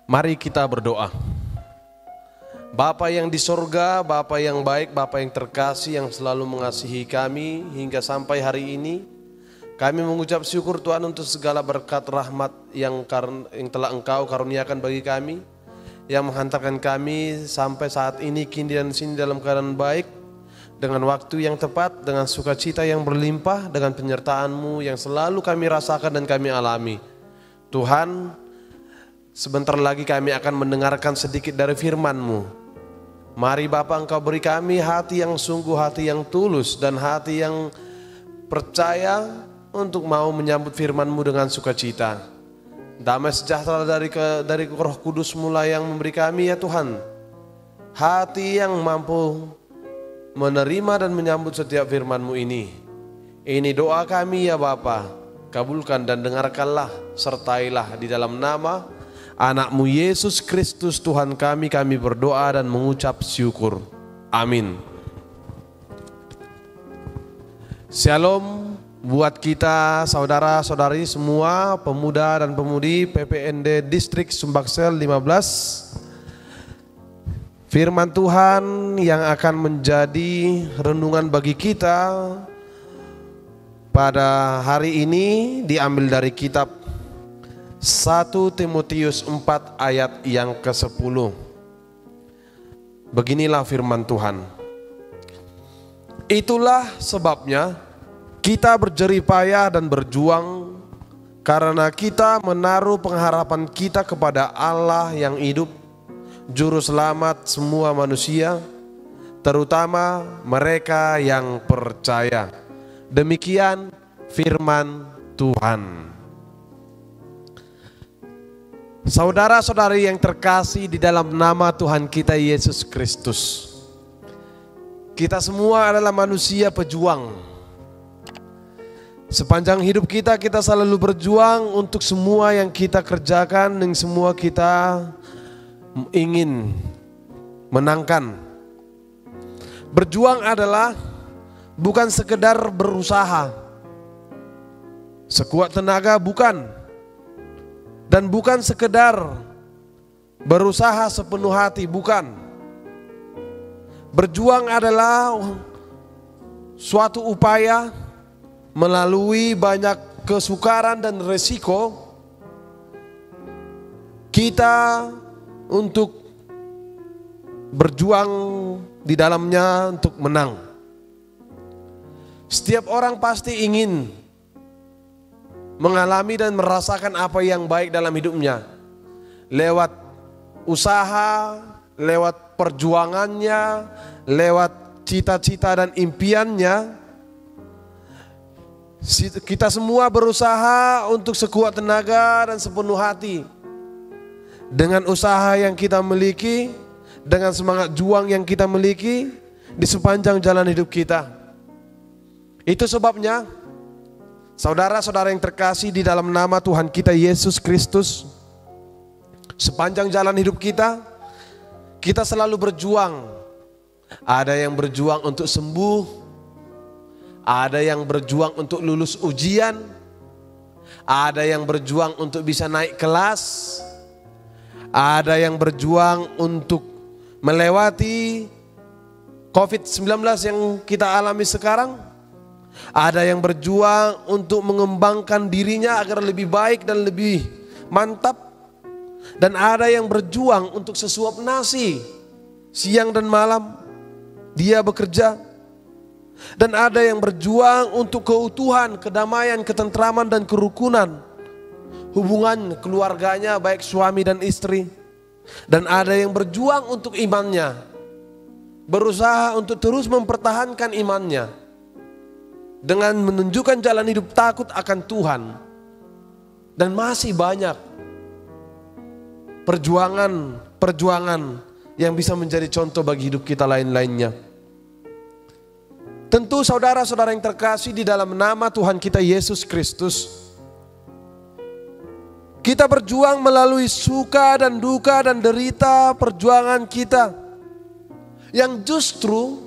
Mari kita berdoa. Bapa yang di sorga, Bapa yang baik, Bapa yang terkasih yang selalu mengasihi kami hingga sampai hari ini. Kami mengucap syukur Tuhan untuk segala berkat rahmat yang telah Engkau karuniakan bagi kami, yang menghantarkan kami sampai saat ini kini dan sini dalam keadaan baik, dengan waktu yang tepat, dengan sukacita yang berlimpah, dengan penyertaan-Mu yang selalu kami rasakan dan kami alami. Tuhan, sebentar lagi kami akan mendengarkan sedikit dari firman-Mu. Mari Bapa, Engkau beri kami hati yang sungguh, hati yang tulus, dan hati yang percaya untuk mau menyambut firman-Mu dengan sukacita. Damai sejahtera dari Roh Kudus mulai yang memberi kami ya Tuhan. Hati yang mampu menerima dan menyambut setiap firman-Mu ini. Ini doa kami ya Bapa. Kabulkan dan dengarkanlah, sertailah di dalam nama Anak-Mu Yesus Kristus Tuhan kami berdoa dan mengucap syukur. Amin. Shalom buat kita saudara-saudari semua, pemuda dan pemudi PPND Distrik Sumbaksel 15. Firman Tuhan yang akan menjadi renungan bagi kita pada hari ini diambil dari kitab 1 Timotius 4 ayat yang ke-10. Beginilah firman Tuhan. Itulah sebabnya kita berjeripayah dan berjuang, karena kita menaruh pengharapan kita kepada Allah yang hidup, Juru Selamat semua manusia, terutama mereka yang percaya. Demikian firman Tuhan. Saudara-saudari yang terkasih di dalam nama Tuhan kita Yesus Kristus, kita semua adalah manusia pejuang. Sepanjang hidup kita selalu berjuang untuk semua yang kita kerjakan dan semua kita ingin menangkan. Berjuang adalah bukan sekedar berusaha sekuat tenaga, bukan. Dan bukan sekedar berusaha sepenuh hati, bukan. Berjuang adalah suatu upaya melalui banyak kesukaran dan resiko kita untuk berjuang di dalamnya untuk menang. Setiap orang pasti ingin mengalami dan merasakan apa yang baik dalam hidupnya lewat usaha, lewat perjuangannya, lewat cita-cita dan impiannya. Kita semua berusaha untuk sekuat tenaga dan sepenuh hati dengan usaha yang kita miliki, dengan semangat juang yang kita miliki di sepanjang jalan hidup kita. Itu sebabnya saudara-saudara yang terkasih di dalam nama Tuhan kita Yesus Kristus, sepanjang jalan hidup kita selalu berjuang. Ada yang berjuang untuk sembuh, ada yang berjuang untuk lulus ujian, ada yang berjuang untuk bisa naik kelas, ada yang berjuang untuk melewati COVID-19 yang kita alami sekarang. Ada yang berjuang untuk mengembangkan dirinya agar lebih baik dan lebih mantap. Dan ada yang berjuang untuk sesuap nasi siang dan malam dia bekerja. Dan ada yang berjuang untuk keutuhan, kedamaian, ketentraman dan kerukunan hubungan keluarganya, baik suami dan istri. Dan ada yang berjuang untuk imannya, berusaha untuk terus mempertahankan imannya dengan menunjukkan jalan hidup takut akan Tuhan. Dan masih banyak perjuangan yang bisa menjadi contoh bagi hidup kita lain-lainnya. Tentu saudara-saudara yang terkasih di dalam nama Tuhan kita Yesus Kristus, kita berjuang melalui suka dan duka dan derita perjuangan kita, yang justru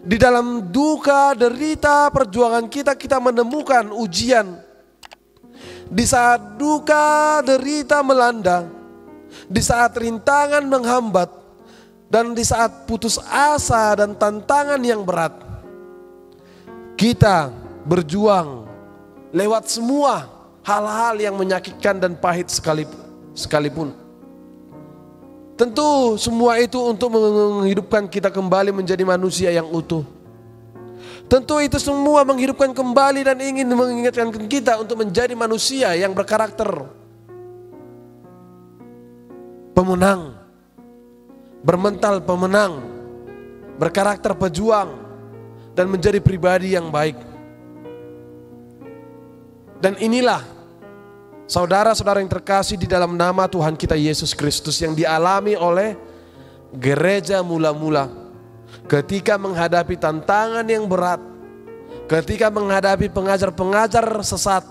di dalam duka, derita, perjuangan kita menemukan ujian. Di saat duka, derita melanda, di saat rintangan menghambat, dan di saat putus asa dan tantangan yang berat, kita berjuang lewat semua hal-hal yang menyakitkan dan pahit sekalipun. Tentu semua itu untuk menghidupkan kita kembali menjadi manusia yang utuh. Tentu itu semua menghidupkan kembali dan ingin mengingatkan kita untuk menjadi manusia yang berkarakter pemenang, bermental pemenang, berkarakter pejuang, dan menjadi pribadi yang baik. Dan inilah saudara-saudara yang terkasih di dalam nama Tuhan kita Yesus Kristus yang dialami oleh gereja mula-mula. Ketika menghadapi tantangan yang berat, ketika menghadapi pengajar-pengajar sesat.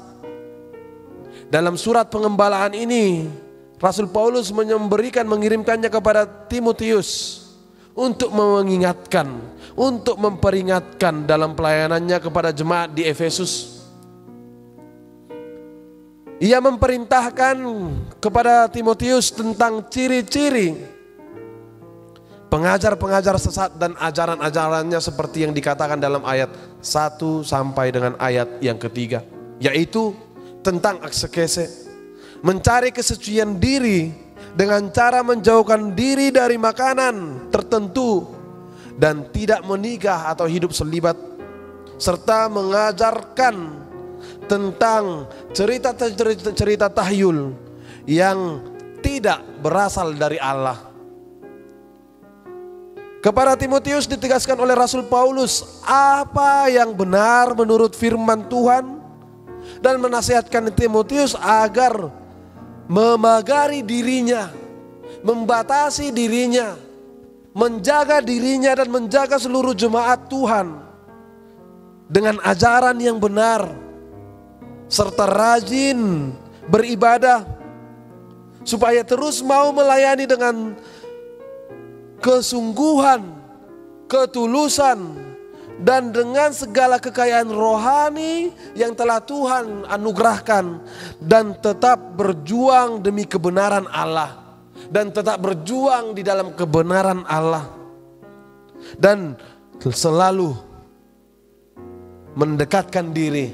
Dalam surat pengembalaan ini, Rasul Paulus mengirimkannya kepada Timotius untuk mengingatkan, untuk memperingatkan dalam pelayanannya kepada jemaat di Efesus. Ia memerintahkan kepada Timotius tentang ciri-ciri pengajar-pengajar sesat dan ajaran-ajarannya seperti yang dikatakan dalam ayat 1 sampai dengan ayat yang ketiga, yaitu tentang eksekese, mencari kesucian diri dengan cara menjauhkan diri dari makanan tertentu dan tidak menikah atau hidup selibat, serta mengajarkan tentang cerita-cerita tahyul yang tidak berasal dari Allah. Kepada Timotius ditegaskan oleh Rasul Paulus apa yang benar menurut firman Tuhan, dan menasihatkan Timotius agar memagari dirinya, membatasi dirinya, menjaga dirinya dan menjaga seluruh jemaat Tuhan dengan ajaran yang benar, serta rajin beribadah, supaya terus mau melayani dengan kesungguhan, ketulusan, dan dengan segala kekayaan rohani yang telah Tuhan anugerahkan, dan tetap berjuang demi kebenaran Allah, dan tetap berjuang di dalam kebenaran Allah, dan selalu mendekatkan diri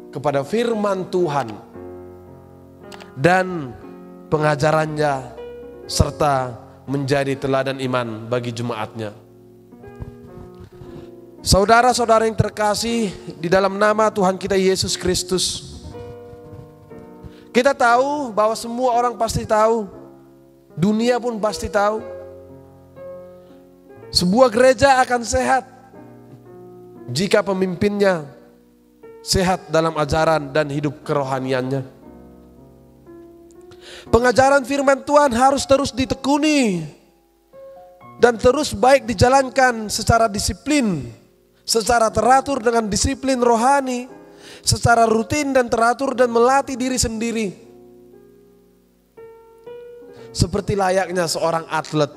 kepada firman Tuhan dan pengajarannya, serta menjadi teladan iman bagi jemaatnya. Saudara-saudara yang terkasih di dalam nama Tuhan kita Yesus Kristus, kita tahu bahwa semua orang pasti tahu, dunia pun pasti tahu, sebuah gereja akan sehat jika pemimpinnya sehat dalam ajaran dan hidup kerohaniannya. Pengajaran firman Tuhan harus terus ditekuni dan terus baik dijalankan secara disiplin, secara teratur dengan disiplin rohani, secara rutin dan teratur, dan melatih diri sendiri. Seperti layaknya seorang atlet,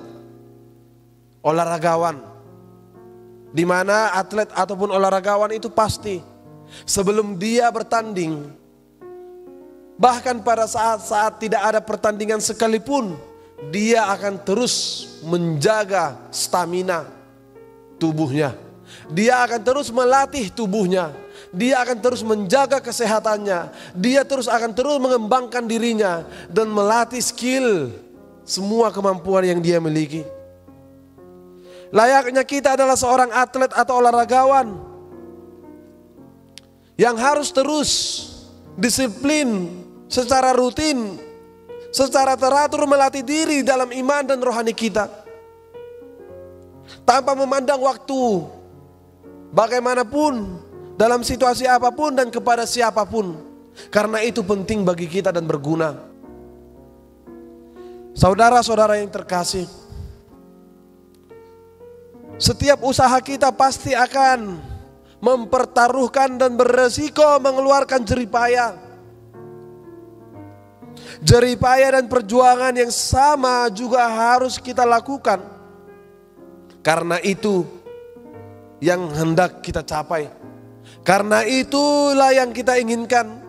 olahragawan, di mana atlet ataupun olahragawan itu pasti sebelum dia bertanding, bahkan pada saat-saat tidak ada pertandingan sekalipun, dia akan terus menjaga stamina tubuhnya. Dia akan terus melatih tubuhnya. Dia akan terus menjaga kesehatannya. Dia akan terus mengembangkan dirinya dan melatih skill, semua kemampuan yang dia miliki. Layaknya kita adalah seorang atlet atau olahragawan yang harus terus disiplin secara rutin, secara teratur melatih diri dalam iman dan rohani kita, tanpa memandang waktu, bagaimanapun, dalam situasi apapun dan kepada siapapun, karena itu penting bagi kita dan berguna. Saudara-saudara yang terkasih, setiap usaha kita pasti akan mempertaruhkan dan beresiko mengeluarkan jeripaya. Jeripaya dan perjuangan yang sama juga harus kita lakukan. Karena itu yang hendak kita capai. Karena itulah yang kita inginkan.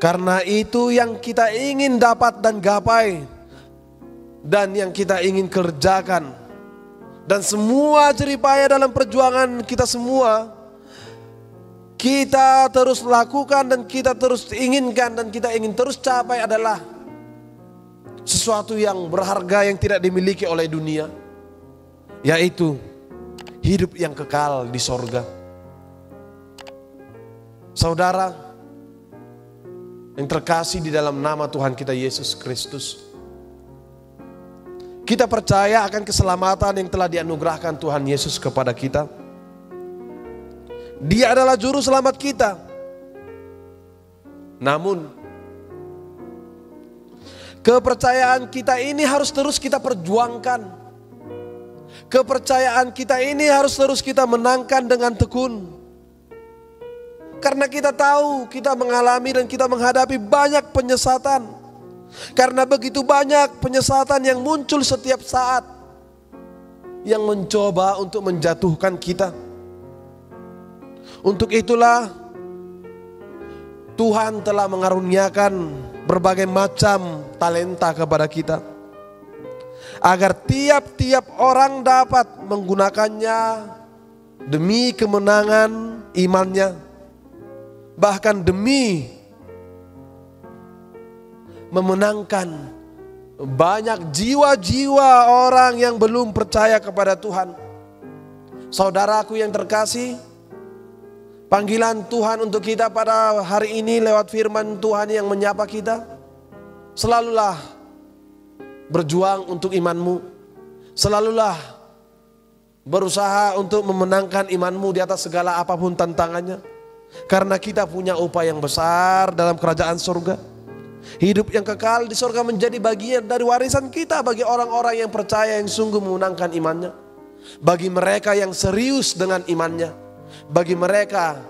Karena itu yang kita ingin dapat dan gapai, dan yang kita ingin kerjakan, dan semua jeripaya dalam perjuangan kita semua, kita terus lakukan dan kita terus inginkan dan kita ingin terus capai adalah sesuatu yang berharga yang tidak dimiliki oleh dunia, yaitu hidup yang kekal di sorga. Saudara yang terkasih di dalam nama Tuhan kita Yesus Kristus, kita percaya akan keselamatan yang telah dianugerahkan Tuhan Yesus kepada kita. Dia adalah juru selamat kita. Namun kepercayaan kita ini harus terus kita perjuangkan. Kepercayaan kita ini harus terus kita menangkan dengan tekun. Karena kita tahu kita mengalami dan kita menghadapi banyak penyesatan. Karena begitu banyak penyesatan yang muncul setiap saat, yang mencoba untuk menjatuhkan kita. Untuk itulah Tuhan telah mengaruniakan berbagai macam talenta kepada kita, agar tiap-tiap orang dapat menggunakannya demi kemenangan imannya. Bahkan demi memenangkan banyak jiwa-jiwa orang yang belum percaya kepada Tuhan. Saudaraku yang terkasih, panggilan Tuhan untuk kita pada hari ini lewat firman Tuhan yang menyapa kita, selalulah berjuang untuk imanmu. Selalulah berusaha untuk memenangkan imanmu di atas segala apapun tantangannya. Karena kita punya upah yang besar dalam kerajaan surga. Hidup yang kekal di surga menjadi bagian dari warisan kita bagi orang-orang yang percaya, yang sungguh memenangkan imannya. Bagi mereka yang serius dengan imannya. Bagi mereka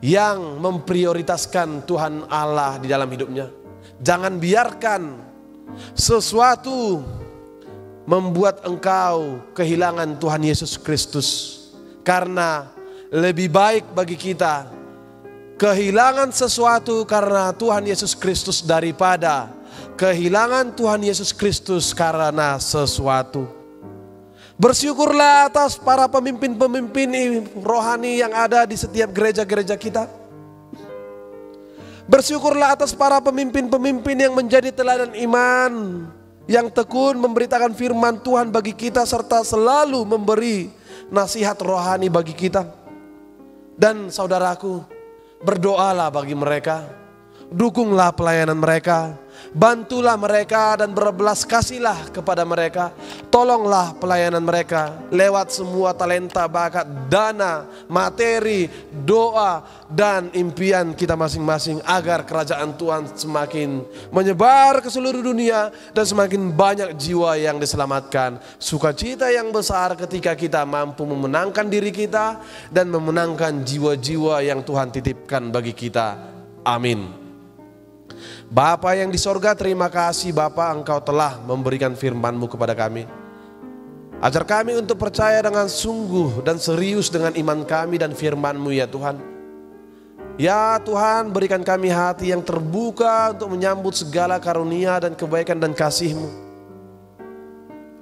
yang memprioritaskan Tuhan Allah di dalam hidupnya. Jangan biarkan sesuatu membuat engkau kehilangan Tuhan Yesus Kristus. Karena lebih baik bagi kita kehilangan sesuatu karena Tuhan Yesus Kristus daripada kehilangan Tuhan Yesus Kristus karena sesuatu. Bersyukurlah atas para pemimpin-pemimpin rohani yang ada di setiap gereja-gereja kita. Bersyukurlah atas para pemimpin-pemimpin yang menjadi teladan iman, yang tekun memberitakan firman Tuhan bagi kita serta selalu memberi nasihat rohani bagi kita. Dan saudaraku, berdoalah bagi mereka, dukunglah pelayanan mereka, bantulah mereka dan berbelas kasihlah kepada mereka. Tolonglah pelayanan mereka lewat semua talenta, bakat, dana, materi, doa, dan impian kita masing-masing, agar kerajaan Tuhan semakin menyebar ke seluruh dunia dan semakin banyak jiwa yang diselamatkan. Sukacita yang besar ketika kita mampu memenangkan diri kita dan memenangkan jiwa-jiwa yang Tuhan titipkan bagi kita. Amin. Bapa yang di sorga, terima kasih Bapa, Engkau telah memberikan firman-Mu kepada kami. Ajar kami untuk percaya dengan sungguh dan serius dengan iman kami dan firman-Mu ya Tuhan. Ya Tuhan, berikan kami hati yang terbuka untuk menyambut segala karunia dan kebaikan dan kasih-Mu.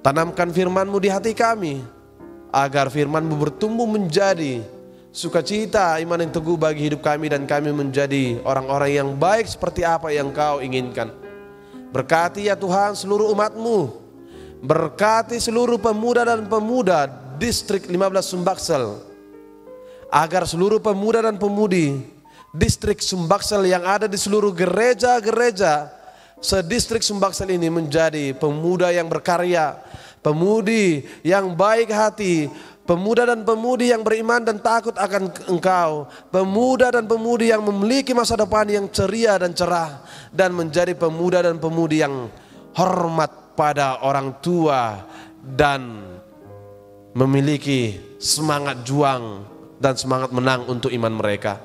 Tanamkan firman-Mu di hati kami, agar firman-Mu bertumbuh menjadi sukacita iman yang teguh bagi hidup kami, dan kami menjadi orang-orang yang baik seperti apa yang Kau inginkan. Berkati ya Tuhan seluruh umat-Mu, berkati seluruh pemuda dan pemudi distrik 15 Sumbaksel, agar seluruh pemuda dan pemudi distrik Sumbaksel yang ada di seluruh gereja-gereja sedistrik Sumbaksel ini menjadi pemuda yang berkarya, pemudi yang baik hati, pemuda dan pemudi yang beriman dan takut akan Engkau, pemuda dan pemudi yang memiliki masa depan yang ceria dan cerah, dan menjadi pemuda dan pemudi yang hormat pada orang tua dan memiliki semangat juang dan semangat menang untuk iman mereka.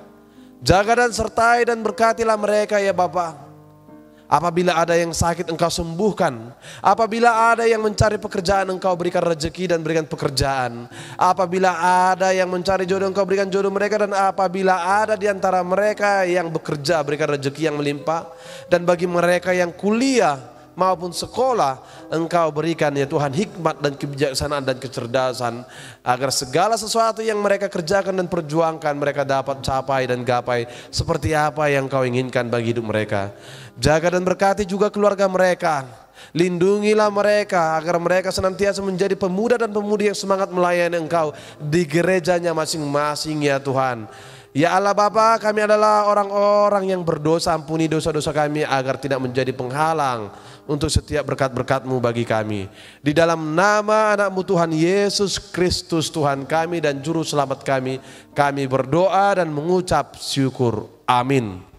Jaga dan sertai dan berkatilah mereka ya Bapa, Apabila ada yang sakit Engkau sembuhkan. Apabila ada yang mencari pekerjaan Engkau berikan rezeki dan berikan pekerjaan. Apabila ada yang mencari jodoh Engkau berikan jodoh mereka. Dan apabila ada di antara mereka yang bekerja berikan rezeki yang melimpah. Dan bagi mereka yang kuliah maupun sekolah Engkau berikan ya Tuhan hikmat dan kebijaksanaan dan kecerdasan, agar segala sesuatu yang mereka kerjakan dan perjuangkan mereka dapat capai dan gapai seperti apa yang Engkau inginkan bagi hidup mereka. Jaga dan berkati juga keluarga mereka, lindungilah mereka agar mereka senantiasa menjadi pemuda dan pemudi yang semangat melayani Engkau di gerejanya masing-masing ya Tuhan. Ya Allah Bapa, kami adalah orang-orang yang berdosa, ampuni dosa-dosa kami agar tidak menjadi penghalang untuk setiap berkat-berkat-Mu bagi kami. Di dalam nama anak-Mu Tuhan Yesus Kristus Tuhan kami dan Juru Selamat kami berdoa dan mengucap syukur. Amin.